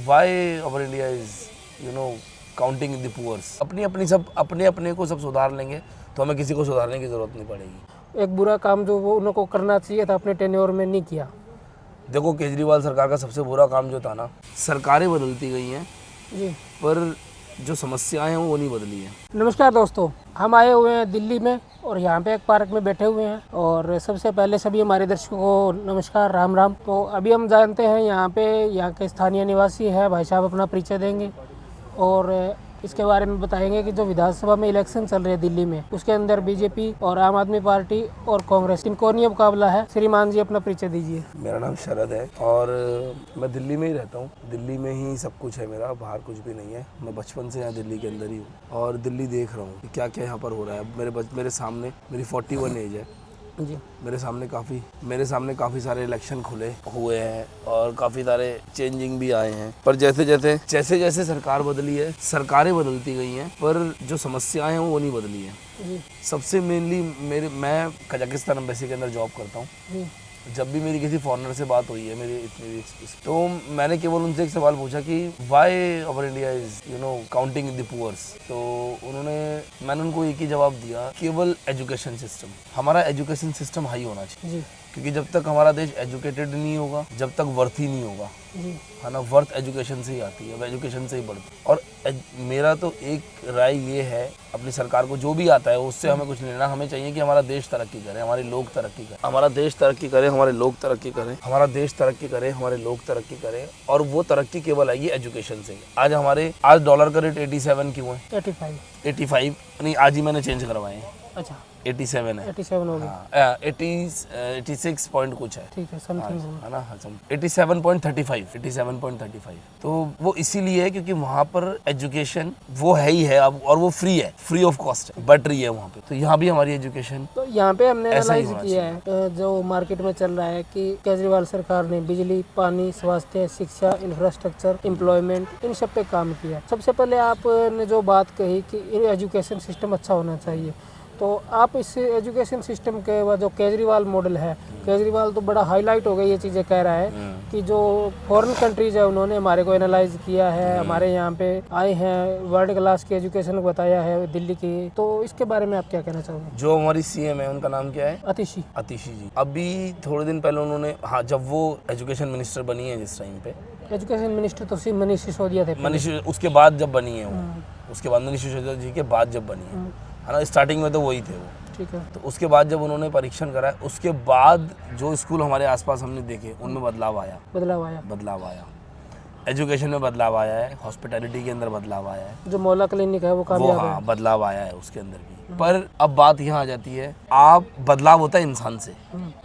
why our India is, counting the poor. अपने अपने को सब सुधार लेंगे तो हमें किसी को सुधारने की जरूरत नहीं पड़ेगी। एक बुरा काम जो वो उनको करना चाहिए था अपने टेन्योर में नहीं किया। देखो केजरीवाल सरकार का सबसे बुरा काम जो था ना, सरकारें बदलती गई हैं जी, पर जो समस्याएं हैं वो नहीं बदली हैं। नमस्कार दोस्तों, हम आए हुए हैं दिल्ली में और यहाँ पे एक पार्क में बैठे हुए हैं। और सबसे पहले सभी हमारे दर्शकों को नमस्कार, राम राम। तो अभी हम जानते हैं यहाँ के स्थानीय निवासी है भाई साहब, अपना परिचय देंगे और इसके बारे में बताएंगे कि जो विधानसभा में इलेक्शन चल रहे हैं दिल्ली में, उसके अंदर बीजेपी और आम आदमी पार्टी और कांग्रेस, इनको नहीं मुकाबला है। श्रीमान जी अपना परिचय दीजिए। मेरा नाम शरद है और मैं दिल्ली में ही रहता हूँ। दिल्ली में ही सब कुछ है मेरा, बाहर कुछ भी नहीं है। मैं बचपन से यहाँ दिल्ली के अंदर ही हूँ और दिल्ली देख रहा हूँ कि क्या क्या यहाँ पर हो रहा है। मेरे सामने मेरी 41 एज है जी, मेरे सामने काफ़ी सारे इलेक्शन खुले हुए हैं और काफ़ी सारे चेंजिंग भी आए हैं। पर जैसे जैसे सरकार बदली है, सरकारें बदलती गई हैं पर जो समस्याएं हैं वो नहीं बदली हैं। जी, सबसे मेनली मैं कजाकिस्तान एम्बेसी के अंदर जॉब करता हूँ। जी, जब भी मेरी किसी फॉरेनर से बात हुई है मेरी इतनी, तो मैंने केवल उनसे एक सवाल पूछा कि why our India is counting the poors. तो मैंने उनको एक ही जवाब दिया, केवल एजुकेशन सिस्टम, हमारा एजुकेशन सिस्टम हाई होना चाहिए। जी, क्योंकि जब तक हमारा देश एजुकेटेड नहीं होगा, जब तक वर्थ ही नहीं होगा, जी, है ना। वर्थ एजुकेशन से ही आती है, अब एजुकेशन से ही बढ़ती है। और मेरा तो एक राय ये है, अपनी सरकार को जो भी आता है उससे हमें कुछ लेना, हमें चाहिए कि हमारा देश तरक्की करे, हमारे लोग तरक्की करें, हमारा देश तरक्की करे, हमारे लोग तरक्की करें, हमारा देश तरक्की करे, हमारे लोग तरक्की करें। और वो तरक्की केवल आएगी एजुकेशन से। आज डॉलर का रेट 87 क्यों है? 85 नहीं, आज ही मैंने चेंज करवाए हैं। अच्छा, 87 है, 87 हो गया। हाँ, 86 पॉइंट कुछ है, ठीक है, समथिंग है ना। 87.35। तो वो इसीलिए है क्योंकि वहाँ पर एजुकेशन वो है ही है अब, और वो फ्री ऑफ कॉस्ट है, बढ़ रही है वहाँ पे। तो यहाँ भी हमारी एजुकेशन, तो यहाँ पे हमने ऐसा ही एनालाइज होना किया है जो मार्केट में चल रहा है कि केजरीवाल सरकार ने बिजली, पानी, स्वास्थ्य, शिक्षा, इंफ्रास्ट्रक्चर, एम्प्लॉयमेंट, इन सब पे काम किया। सबसे पहले आपने जो बात कही कि एजुकेशन सिस्टम अच्छा होना चाहिए, तो आप इस एजुकेशन सिस्टम के बाद जो केजरीवाल मॉडल है, केजरीवाल तो बड़ा हाईलाइट हो गई ये चीज़ें कह रहा है कि जो फॉरेन कंट्रीज है उन्होंने हमारे को एनालाइज किया है, हमारे यहाँ पे आए हैं, वर्ल्ड क्लास की एजुकेशन को बताया है दिल्ली की। तो इसके बारे में आप क्या कहना चाहोगे? जो हमारी सीएम है उनका नाम क्या है? आतिशी जी। अभी थोड़े दिन पहले उन्होंने, हाँ, जब वो एजुकेशन मिनिस्टर बनी है, जिस टाइम पे एजुकेशन मिनिस्टर तो सिर्फ मनीष सिसोदिया थे। उसके बाद जब बनी है वो, उसके बाद मनीष सिसोदिया जी के बाद जब बनी है ना, स्टार्टिंग में तो वही थे वो, ठीक है। तो उसके बाद जब उन्होंने परीक्षण कराया, उसके बाद जो स्कूल हमारे आसपास हमने देखे उनमें बदलाव आया, एजुकेशन में बदलाव आया है, हॉस्पिटैलिटी के अंदर बदलाव आया है, जो मौला क्लिनिक है वो कामयाब है, हाँ, बदलाव आया है उसके अंदर भी। पर अब बात यहाँ आ जाती है, आप बदलाव होता है इंसान से,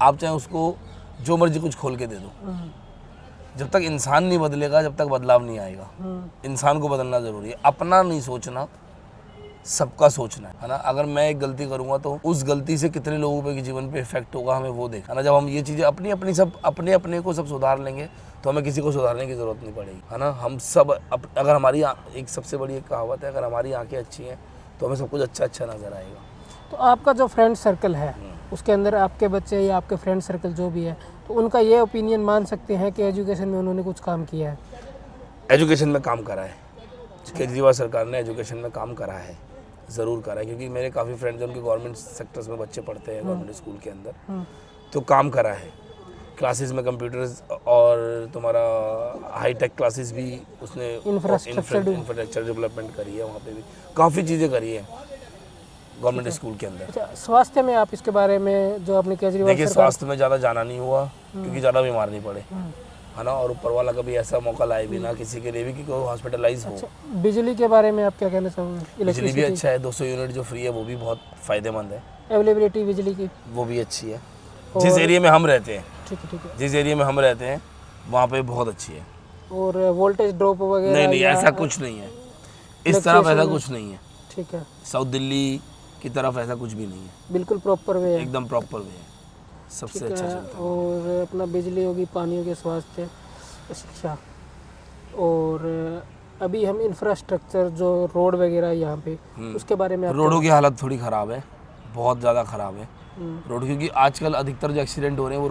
आप चाहे उसको जो मर्जी कुछ खोल के दे दो, जब तक इंसान नहीं बदलेगा जब तक बदलाव नहीं आएगा। इंसान को बदलना जरूरी है, अपना नहीं सोचना, सबका सोचना है ना। अगर मैं एक गलती करूंगा तो उस गलती से कितने लोगों पे जीवन पे इफेक्ट होगा, हमें वो देखना ना। जब हम ये चीजें अपने अपने को सब सुधार लेंगे तो हमें किसी को सुधारने की जरूरत नहीं पड़ेगी, है ना। हम सब अगर हमारी एक सबसे बड़ी एक कहावत है, अगर हमारी आंखें अच्छी हैं तो हमें सब कुछ अच्छा नजर आएगा। तो आपका जो फ्रेंड सर्कल है उसके अंदर आपके बच्चे या आपके फ्रेंड सर्कल जो भी है, तो उनका ये ओपिनियन मान सकते हैं कि एजुकेशन में उन्होंने कुछ काम किया है? एजुकेशन में काम करा है, केजरीवाल सरकार ने एजुकेशन में काम करा है, ज़रूर करा है। क्योंकि मेरे काफ़ी फ्रेंड्स हैं, उनके गवर्नमेंट सेक्टर्स में बच्चे पढ़ते हैं, गवर्नमेंट स्कूल के अंदर, तो काम करा है। क्लासेस में कंप्यूटर्स और तुम्हारा हाईटेक क्लासेस भी उसने, इंफ्रास्ट्रक्चर डेवलपमेंट करी है, वहाँ पे भी काफ़ी चीज़ें करी है गवर्नमेंट स्कूल के अंदर। अच्छा, स्वास्थ्य में आप इसके बारे में जो अपने केजरीवाल, देखिए स्वास्थ्य में ज़्यादा जाना नहीं हुआ क्योंकि ज़्यादा बीमार नहीं पड़े, है ना। और ऊपर वाला कभी ऐसा मौका लाए भी ना किसी के लिए भी कि कोई हॉस्पिटलाइज हो। अच्छा, बिजली के बारे में आप क्या कहना चाहोगे? बिजली भी अच्छा है, 200 यूनिट जो फ्री है वो भी बहुत फ़ायदेमंद है। अवेलेबिलिटी बिजली की वो भी अच्छी है, जिस एरिया में हम रहते हैं, ठीक है, जिस एरिया में हम रहते हैं वहाँ पे बहुत अच्छी है। और वोल्टेज ड्रॉप वगैरह? नहीं, ऐसा कुछ नहीं है, इस तरफ ऐसा कुछ नहीं है, ठीक है। साउथ दिल्ली की तरफ ऐसा कुछ भी नहीं है, बिल्कुल प्रॉपर वे है, एकदम प्रॉपर वे है, सबसे अच्छा चलता है। और अपना बिजली होगी, पानी होगी, स्वास्थ्य, शिक्षा, और अभी हम इंफ्रास्ट्रक्चर जो रोड वगैरह यहाँ पे, उसके बारे में? रोडों की हालत थोड़ी ख़राब है, बहुत ज़्यादा ख़राब है रोड, क्योंकि आजकल अधिकतर जो एक्सीडेंट हो रहे हैं वो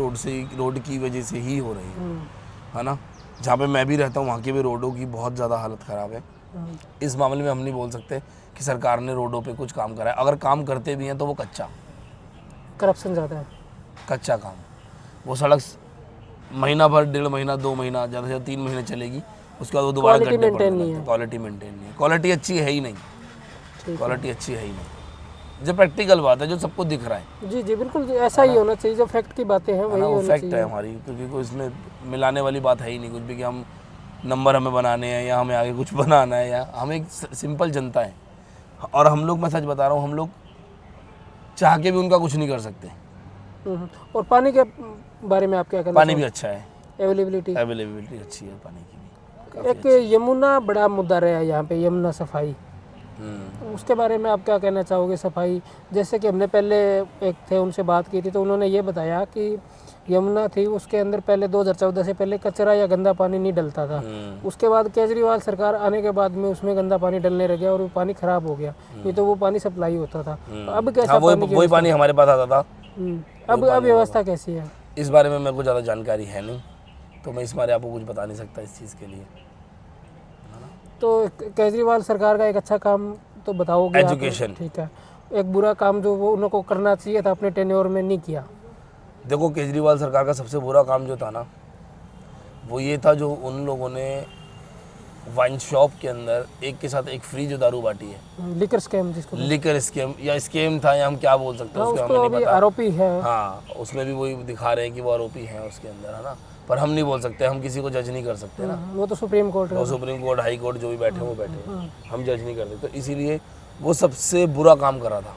रोड की वजह से ही हो रहे हैं, है ना। जहाँ पे मैं भी रहता हूँ वहाँ की भी रोडों की बहुत ज़्यादा हालत ख़राब है। इस मामले में हम नहीं बोल सकते कि सरकार ने रोडों पे कुछ काम करा है। अगर काम करते भी हैं तो वो करप्शन ज़्यादा है। कच्चा काम। वो सड़क महीना भर, 1.5 महीना, 2 महीना, ज़्यादा से ज़्यादा 3 महीने चलेगी, उसके बाद वो दोबारा क्वालिटी गड्ढे पड़ने मेंटेन नहीं लगते हैं। है। क्वालिटी मेंटेन नहीं है, क्वालिटी अच्छी है ही नहीं, ठीक है। क्वालिटी अच्छी है ही नहीं। जो प्रैक्टिकल बात है, जो सबको दिख रहा है, जी जी बिल्कुल जी, ऐसा ही होना चाहिए। जो फैक्ट की बातें हैं है वही ना, वो होनी फैक्ट है चाहिए। हमारी, क्योंकि कोई इसमें मिलाने वाली बात है ही नहीं कुछ भी कि हम नंबर हमें बनाने हैं या हमें आगे कुछ बनाना है, या हम एक सिंपल जनता है। और हम लोग, मैं सच बता रहा हूँ, हम लोग चाह के भी उनका कुछ नहीं कर सकते। और पानी के बारे में आप क्या कहना पानी भी अच्छा है, अवेलेबिलिटी अवेलेबिलिटी अच्छी है पानी की भी, काफ़ी एक यमुना बड़ा मुद्दा रहा है यहाँ पे, यमुना सफाई, उसके बारे में आप क्या कहना चाहोगे? सफाई जैसे कि हमने पहले एक थे उनसे बात की थी, तो उन्होंने ये बताया कि यमुना थी उसके अंदर पहले 2014 से पहले कचरा या गंदा पानी नहीं डलता था। उसके बाद केजरीवाल सरकार आने के बाद में उसमें गंदा पानी डलने लग गया और वो पानी खराब हो गया, नहीं तो वो पानी सप्लाई होता था। तो अब कैसा हाँ, पानी वही पानी हमारे पास आता था। अब व्यवस्था कैसी है? इस बारे में मेरे को ज़्यादा जानकारी है नहीं, तो मैं इस बारे आपको कुछ बता नहीं सकता इस चीज़ के लिए। तो केजरीवाल सरकार का एक अच्छा काम तो बताओगे आप? एजुकेशन। ठीक है। एक बुरा काम जो वो उनको करना चाहिए था अपने टेन्योर में नहीं किया। देखो, केजरीवाल सरकार का सबसे बुरा काम जो था ना, वो ये था जो उन लोगों ने वाइन शॉप के अंदर एक के साथ एक फ्री जो दारू बांटी है, लिकर स्कैम जिसको लिकर स्कैम या स्कैम था, या हम क्या बोल सकते हैं उसको, उसको हमें अभी नहीं पता। आरोपी है। हाँ, उसमें भी वही दिखा रहे हैं कि वो आरोपी हैं उसके अंदर, है ना, पर हम नहीं बोल सकते, हम किसी को जज नहीं कर सकते ना। वो तो सुप्रीम कोर्ट है। वो सुप्रीम कोर्ट, हाई कोर्ट जो भी बैठे वो बैठे, हम जज नहीं करते। तो इसीलिए वो सबसे बुरा काम करा था।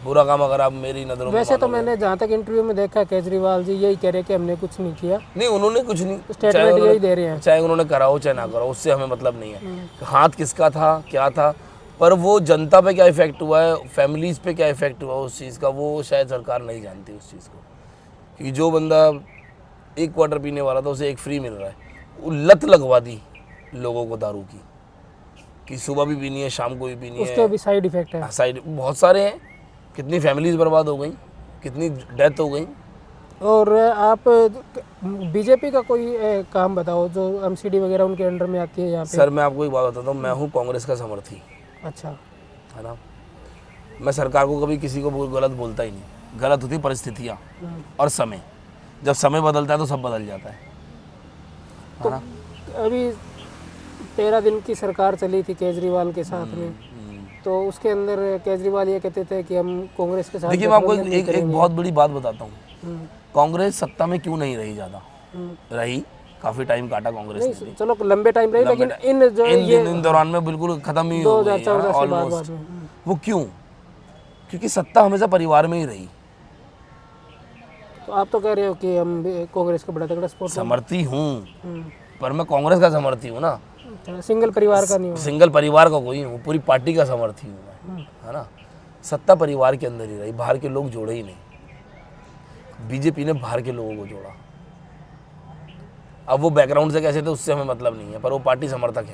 बुरा काम अगर आप मेरी नज़रों में वैसे तो मानोगे। मैंने जहाँ तक इंटरव्यू में देखा केजरीवाल जी यही कह रहे कि हमने कुछ नहीं किया, नहीं, उन्होंने कुछ नहीं, स्टेटमेंट यही दे रहे हैं। चाहे उन्होंने करा हो चाहे ना करा हो, उससे हमें मतलब नहीं है हाथ किसका था क्या था, पर वो जनता पे क्या इफेक्ट हुआ है, फैमिलीज पे क्या इफेक्ट हुआ उस चीज़ का, वो शायद सरकार नहीं जानती उस चीज़ को। क्योंकि जो बंदा 1 क्वार्टर पीने वाला था उसे 1 फ्री मिल रहा है, वो लत लगवा दी लोगों को दारू की, कि सुबह भी पीनी है, शाम को भी पीनी है। उसके भी साइड इफेक्ट है। साइड बहुत सारे हैं, कितनी फैमिलीज बर्बाद हो गई, कितनी डेथ हो गई। और आप बीजेपी का कोई काम बताओ जो एमसीडी वगैरह उनके अंडर में आती है यहाँ पे। सर, मैं आपको एक बात बताता हूँ, मैं हूँ कांग्रेस का समर्थी, अच्छा। है ना। मैं सरकार को कभी किसी को गलत बोलता ही नहीं, गलत होती परिस्थितियाँ और समय। जब समय बदलता है तो सब बदल जाता है तो ना। अभी 13 दिन की सरकार चली थी केजरीवाल के साथ में, तो उसके अंदर केजरीवाल ये कहते थे कि हम कांग्रेस के साथ। देखिए, मैं आपको एक बहुत बड़ी बात बताता हूँ, कांग्रेस सत्ता में क्यों नहीं रही, ज़्यादा रही, काफ़ी टाइम काटा कांग्रेस ने भी। चलो लंबे टाइम रही, लेकिन इन जो इन दौरान में बिल्कुल खत्म ही हो गई 2014 से बाद ऑलमोस्ट। में। वो क्यों? क्योंकि सत्ता हमेशा परिवार में ही रही। तो आप तो कह रहे हो कि हम कांग्रेस का बड़ा तगड़ा सपोर्ट। समर्थी हूँ, पर मैं कांग्रेस का समर्थी हूँ ना, सिंगल परिवार का नहीं हो। सिंगल परिवार का कोई हूँ, पूरी पार्टी का समर्थी हूँ मैं, है ना। सत्ता परिवार के अंदर ही रही, बाहर के लोग जोड़े ही नहीं। बीजेपी ने बाहर के लोगों को जोड़ा। अब वो बैकग्राउंड से कैसे थे उससे हमें मतलब नहीं है, पर वो पार्टी समर्थक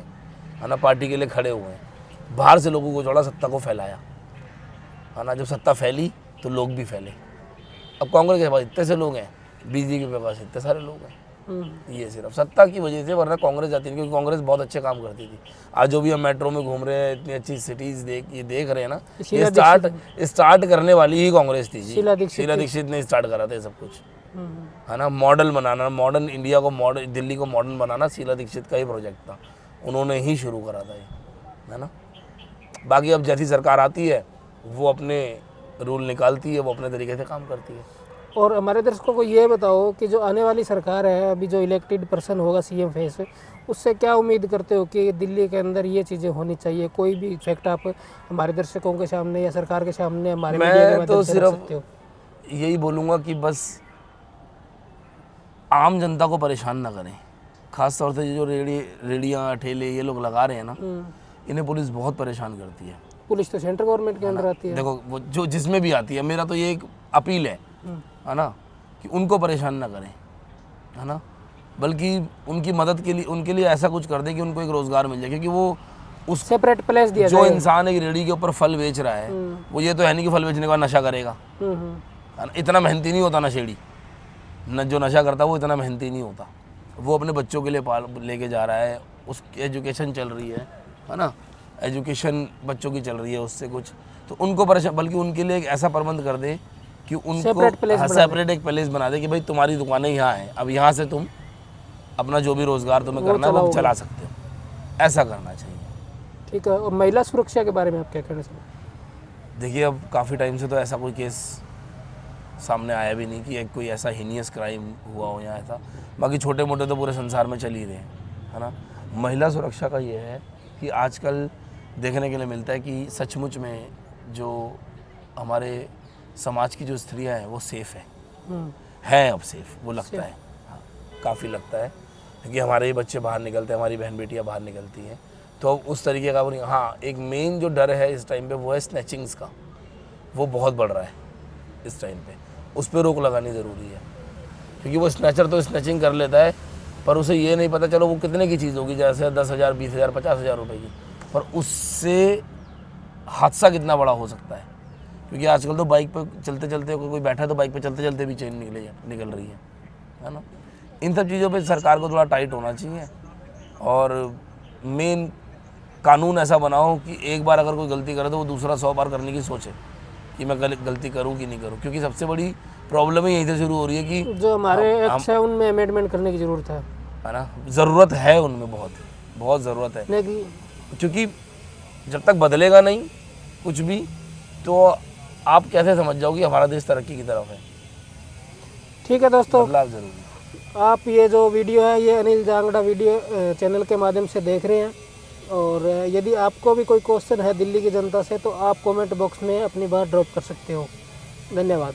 है ना, पार्टी के लिए खड़े हुए हैं। बाहर से लोगों को जोड़ा, सत्ता को फैलाया, है ना। जब सत्ता फैली तो लोग भी फैले। अब कांग्रेस के पास इतने से लोग हैं, बीजेपी के पास इतने सारे लोग हैं, ये सिर्फ सत्ता की वजह से, वरना कांग्रेस जाती नहीं, क्योंकि कांग्रेस बहुत अच्छे काम करती थी। आज जो भी हम मेट्रो में घूम रहे हैं, इतनी अच्छी सिटीज देख रहे हैं ना, ये स्टार्ट करने वाली ही कांग्रेस थी जी। शीला दीक्षित ने स्टार्ट करा था सब कुछ, है ना। मॉडल बनाना, मॉडर्न इंडिया को, मॉडर्न दिल्ली को मॉडर्न बनाना शीला दीक्षित का ही प्रोजेक्ट था, उन्होंने ही शुरू करा था ये, है ना। बाकी अब जैसी सरकार आती है वो अपने रूल निकालती है, वो अपने तरीके से काम करती है। और हमारे दर्शकों को ये बताओ कि जो आने वाली सरकार है, अभी जो इलेक्टेड पर्सन होगा सीएम फेस, उससे क्या उम्मीद करते हो कि दिल्ली के अंदर ये चीज़ें होनी चाहिए? कोई भी फैक्ट आप हमारे दर्शकों के सामने या सरकार के सामने हमारे मीडिया के मैं माध्यम तो से रख सकते हो? सिर्फ यही बोलूँगा कि बस आम जनता को परेशान ना करें। खास तौर से जो रेडियाँ ठेले ये लोग लगा रहे हैं ना, इन्हें पुलिस बहुत परेशान करती है। पुलिस तो सेंट्रल गवर्नमेंट के अंदर आती है। देखो, वो जो जिसमें भी आती है, मेरा तो ये एक अपील है ना, कि उनको परेशान ना करें, है ना, बल्कि उनकी मदद के लिए, उनके लिए ऐसा कुछ कर दें कि उनको एक रोज़गार मिल जाए। क्योंकि वो उस सेपरेट प्लेस दिया जो इंसान एक रेडी के ऊपर फल बेच रहा है, वो ये तो है नहीं कि फल बेचने के बाद नशा करेगा, है। है ना। इतना मेहनती नहीं होता नशेड़ी, न जो नशा करता है वो इतना मेहनती नहीं होता, वो अपने बच्चों के लिए लेके जा रहा है, उसकी एजुकेशन चल रही है ना, एजुकेशन बच्चों की चल रही है, उससे कुछ तो उनको परेशान, बल्कि उनके लिए एक ऐसा प्रबंध कर दे कि उनको सेपरेट एक प्लेस बना दे कि भाई तुम्हारी दुकानें यहाँ हैं, अब यहाँ से तुम अपना जो भी रोजगार तुम्हें करना है वो चला सकते हो, ऐसा करना चाहिए। ठीक है। और महिला सुरक्षा के बारे में आप क्या कहना चाहेंगे? देखिए अब काफ़ी टाइम से तो ऐसा कोई केस सामने आया भी नहीं कि एक कोई ऐसा हीनियस क्राइम हुआ हो या ऐसा, बाकी छोटे मोटे तो पूरे संसार में चल ही रहे हैं, है ना। महिला सुरक्षा का ये है कि आजकल देखने के लिए मिलता है कि सचमुच में जो हमारे समाज की जो स्त्रियां हैं वो सेफ़ हैं अब सेफ़, वो लगता है, हाँ काफ़ी लगता है, क्योंकि हमारे ही बच्चे बाहर निकलते हैं, हमारी बहन बेटियां बाहर निकलती हैं, तो अब उस तरीके का वो नहीं। हाँ एक मेन जो डर है इस टाइम पे वो है स्नैचिंग्स का, वो बहुत बढ़ रहा है इस टाइम पे, उस पर रोक लगानी ज़रूरी है, क्योंकि वो स्नैचर तो स्नैचिंग कर लेता है पर उसे ये नहीं पता चलो वो कितने की चीज़ होगी, जैसे 10,000 20,000 50,000 रुपये की, पर उससे हादसा कितना बड़ा हो सकता है, क्योंकि आजकल तो बाइक पे चलते चलते कोई बैठा है तो बाइक पे चलते चलते भी चेन निकल रही है ना। इन सब चीज़ों पे सरकार को थोड़ा टाइट होना चाहिए, और मेन कानून ऐसा बनाओ कि एक बार अगर कोई गलती करे तो वो दूसरा 100 बार करने की सोचे कि मैं गलती करूं कि नहीं करूं, क्योंकि सबसे बड़ी प्रॉब्लम ही यहीं से शुरू हो रही है कि जो हमारे एक्ट्स है उनमें अमेंडमेंट करने की ज़रूरत है ना, ज़रूरत है उनमें, बहुत बहुत ज़रूरत है, क्योंकि जब तक बदलेगा नहीं कुछ भी तो आप कैसे समझ जाओ कि हमारा देश तरक्की की तरफ है। ठीक है दोस्तों, बदलाव जरूरी। आप ये जो वीडियो है ये अनिल जांगड़ा वीडियो चैनल के माध्यम से देख रहे हैं, और यदि आपको भी कोई क्वेश्चन है दिल्ली की जनता से तो आप कमेंट बॉक्स में अपनी बात ड्रॉप कर सकते हो। धन्यवाद।